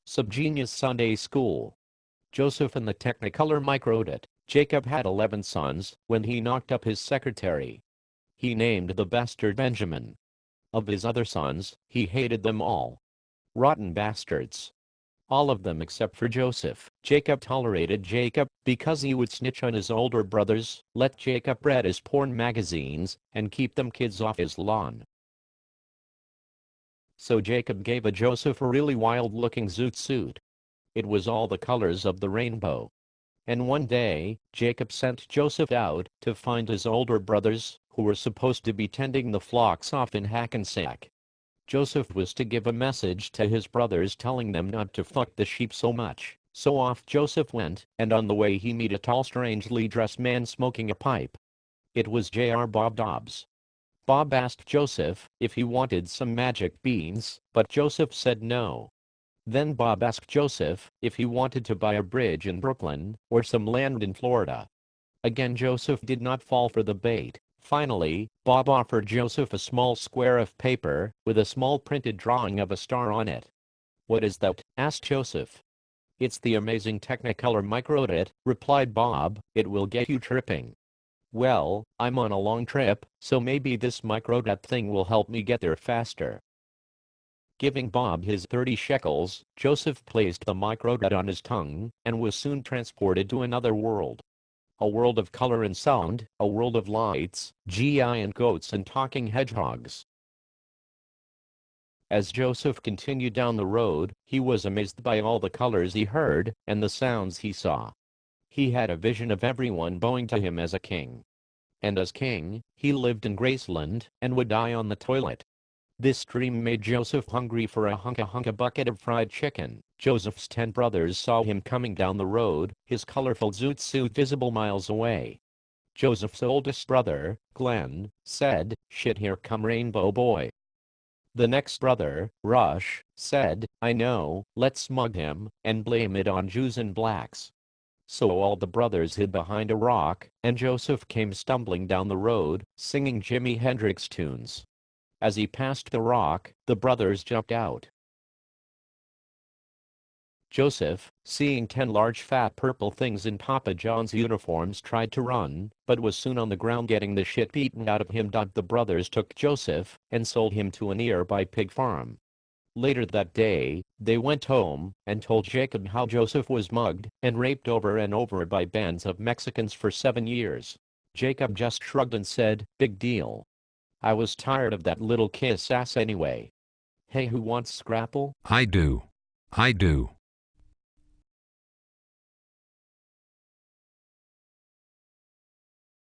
Subgenius Sunday School. Joseph and the Technicolor Microdot. Jacob had 11 sons when he knocked up his secretary. He named the bastard Benjamin. Of his other sons, he hated them all. Rotten bastards. All of them except for Joseph. Jacob tolerated Jacob because he would snitch on his older brothers, let Jacob read his porn magazines, and keep them kids off his lawn. So Jacob gave Joseph a really wild-looking zoot suit. It was all the colors of the rainbow. And one day, Jacob sent Joseph out to find his older brothers, who were supposed to be tending the flocks off in Hackensack. Joseph was to give a message to his brothers telling them not to fuck the sheep so much. So off Joseph went, and on the way he met a tall strangely dressed man smoking a pipe. It was J.R. Bob Dobbs. Bob asked Joseph if he wanted some magic beans, but Joseph said no. Then Bob asked Joseph if he wanted to buy a bridge in Brooklyn, or some land in Florida. Again Joseph did not fall for the bait. Finally, Bob offered Joseph a small square of paper, with a small printed drawing of a star on it. "What is that?" asked Joseph. "It's the amazing Technicolor Microdot," replied Bob. "It will get you tripping." "Well, I'm on a long trip, so maybe this Microdot thing will help me get there faster." Giving Bob his 30 shekels, Joseph placed the Microdot on his tongue, and was soon transported to another world. A world of color and sound, a world of lights, giant goats and talking hedgehogs. As Joseph continued down the road, he was amazed by all the colors he heard, and the sounds he saw. He had a vision of everyone bowing to him as a king. And as king, he lived in Graceland, and would die on the toilet. This dream made Joseph hungry for a hunka bucket of fried chicken. Joseph's 10 brothers saw him coming down the road, his colorful zoot suit visible miles away. Joseph's oldest brother, Glenn, said, "Shit, here come Rainbow Boy." The next brother, Rush, said, "I know, let's smug him, and blame it on Jews and blacks." So all the brothers hid behind a rock, and Joseph came stumbling down the road, singing Jimi Hendrix tunes. As he passed the rock, the brothers jumped out. Joseph, seeing 10 large fat purple things in Papa John's uniforms, tried to run, but was soon on the ground getting the shit beaten out of him. The brothers took Joseph and sold him to a nearby pig farm. Later that day, they went home and told Jacob how Joseph was mugged and raped over and over by bands of Mexicans for 7 years. Jacob just shrugged and said, "Big deal. I was tired of that little kiss ass anyway. Hey, who wants Scrapple?" I do.